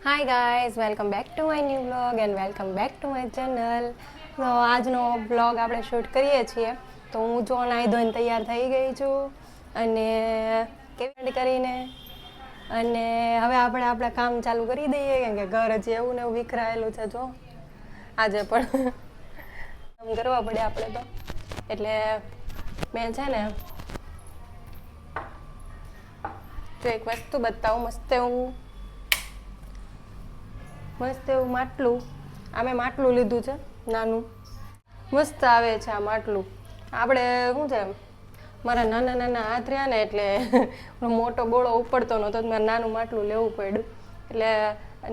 Hi guys, welcome back to my new blog and welcome back to my channel. તો આજનો blog આપણે shoot કરીએ છીએ. તો હું જો નાહી ધોઈને તૈયાર થઈ ગઈ છું અને કેવી કરીને અને હવે આપણે આપણા કામ ચાલુ કરી દઈએ, કેમ કે ઘર હજી એવું ને એવું વિખરાયેલું છે. જો આજે પણ કામ કરવા પડે આપણે તો. એટલે મેં છે ને જો એક વસ્તુ બતાવું, મસ્ત એવું માટલું. આ મેં માટલું લીધું છે નાનું, મસ્ત આવે છે આ માટલું. આપણે શું છે, મારા નાના નાના હાથ રહ્યા ને એટલે મોટો ગોળો ઉપડતો નહોતો, મારે નાનું માટલું લેવું પડ્યું. એટલે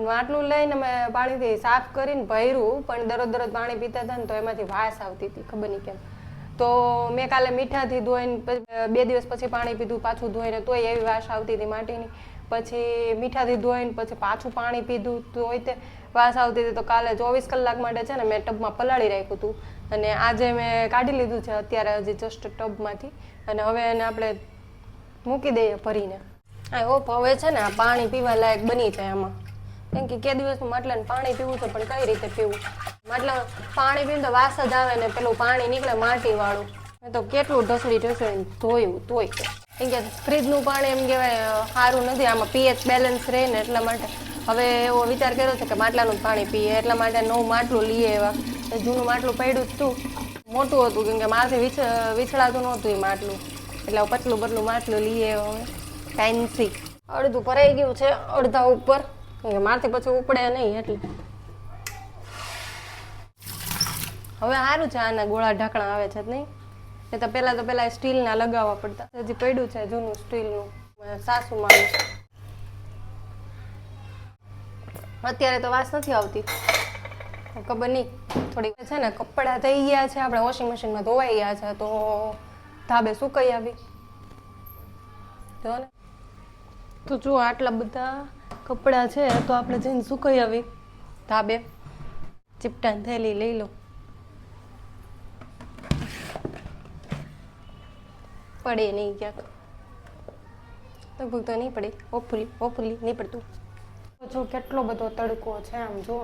માટલું લઈને મેં પાણીથી સાફ કરીને ભર્યું, પણ દરરોજ પાણી પીતા હતા ને તો એમાંથી વાસ આવતી હતી, ખબર નહીં કેમ. તો મેં કાલે મીઠાથી ધોઈને 2 દિવસ પછી પાણી પીધું, પાછું ધોઈને તોય એવી વાસ આવતી હતી માટીની. પછી મીઠાથી ધોઈને પછી પાછું પાણી પીધું તોય તે વાસ આવતી હતી. તો કાલે 24 કલાક માટે છે ને મેં ટબમાં પલાળી રાખ્યું હતું અને આજે મેં કાઢી લીધું છે અત્યારે હજી જસ્ટ ટબમાંથી. અને હવે એને આપણે મૂકી દઈએ ભરીને. આ ઓપ હવે છે ને આ પાણી પીવા લાયક બની જાય આમાં, કેમ કે દિવસનું માટલાને પાણી પીવું છે, પણ કઈ રીતે પીવું? માટલા પાણી પીને તો વાસ જ આવે ને પેલું પાણી નીકળે માટીવાળું. મેં તો કેટલું ઢસડી ધોયું તોય કેમ કે ફ્રીજનું પાણી એમ કહેવાય સારું નથી, આમાં પીએચ બેલેન્સ રહે ને એટલા માટે હવે એવો વિચાર કર્યો છે કે માટલાનું જ પાણી પીએ. એટલા માટે નવું માટલું લઈએ. એવા જૂનું માટલું પડ્યું જ હતું, મોટું હતું, કેમ કે મારાથી વિછળાતું નહોતું એ માટલું. એટલે પતલું બતલું માટલું લઈએ હવે ફેન્સી. અડધું ભરાઈ ગયું છે, અડધા ઉપર, કેમ કે મારથી પછી ઉપડે નહીં એટલે. હવે સારું છે, આના ગોળા ઢાંકણા આવે છે જ નહીં. એ તો પહેલાં સ્ટીલના લગાવવા પડતા. હજી પડ્યું છે જૂનું સ્ટીલનું સાસુમાનું. અત્યારે તો વાસ નથી આવતી, ખબર નહીં. થોડી છે ને કપડાં થઈ ગયા છે, આપણે વોશિંગ મશીનમાં ધોવાઈ ગયા છે, તો ધાબે સુકાઈ આવી. જો ને, તો જો આટલા બધા કપડાં છે તો આપણે જઈને સુકાઈ આવી ધાબે. ચીપટાની થેલી લઈ લો, પડે નહીં ક્યાંક, લગભગ તો નહીં પડે. હોપફુલી નહીં પડતું. જો કેટલો બધો તડકો છે, આમ જો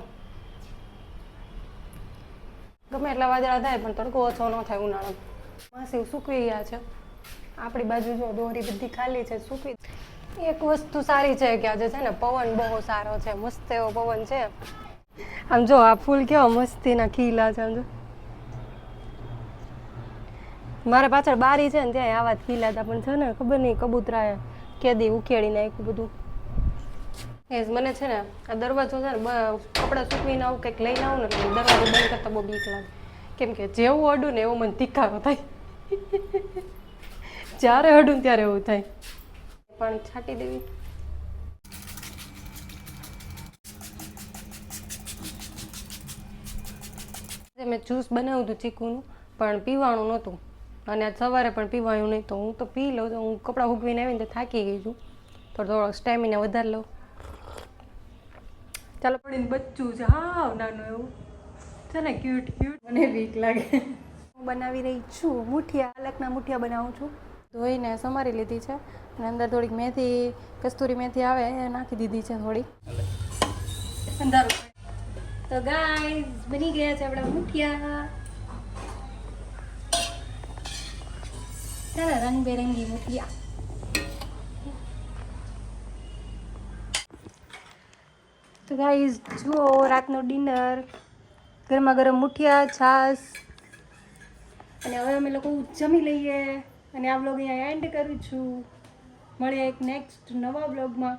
ગમે એટલા વાદળા થાય પણ તડકો ઓછો ન થાય ઉનાળામાં. માસી સૂકવી ગયા છે. આપણી બાજુ જો દોરી બધી ખાલી છે, સૂકવી. એક વસ્તુ સારી છે કે આજે છે ને પવન બહુ સારો છે, મસ્ત એવો પવન છે. આમ જો આ ફૂલ કેવા મસ્તીના ખીલા છે. આમ જો મારા પાછળ બારી છે ને ત્યાં આવા જ ખીલા હતા, પણ છે ને ખબર નહીં કબૂતરાએ કેદી ઉખેડી નાખ્યું બધું. મને છે ને આ દરવાજો છે ને કપડાં સૂકવીને આવું કંઈક લઈને આવું ને એટલે દરવાજો બંધ કરતા બહુ બીક લાગે, કેમ કે જેવું અડું ને એવું મને તીખારો થાય. જ્યારે અડું ને ત્યારે એવું થાય. પાણી છાંટી દેવી. મેં જ્યુસ બનાવ્યું હતું ચીકુનું, પણ પીવાનું નહોતું અને આજ સવારે પણ પીવાયું નહીં. તો હું તો પી લઉં. તો હું કપડાં સૂકવીને આવીને તો થાકી ગઈ છું, તો થોડો સ્ટેમિના વધારે લઉં. ચાલો, પડીને બચ્ચું છે હા નાનું એવું છે ને, ક્યુટ. મને બીક લાગે. હું બનાવી રહી છું મુઠિયા, પાલકના મુઠિયા બનાવું છું. ધોઈને સમારી લીધી છે અને અંદર થોડીક મેથી, કસ્તુરી મેથી આવે એ નાખી દીધી છે થોડી. અંધારું. તો ગાઈઝ બની ગયા છે આપણા મુઠિયા. ચાલો, રંગબેરંગી મુઠિયા. તો ગાઈઝ જુઓ રાતનું ડિનર, ગરમા ગરમ મુઠિયા, છાશ. અને હવે અમે લોકો જમી લઈએ અને આ બ્લોગ અહીંયા એન્ડ કરું છું. મળીએ એક નેક્સ્ટ નવા બ્લોગમાં.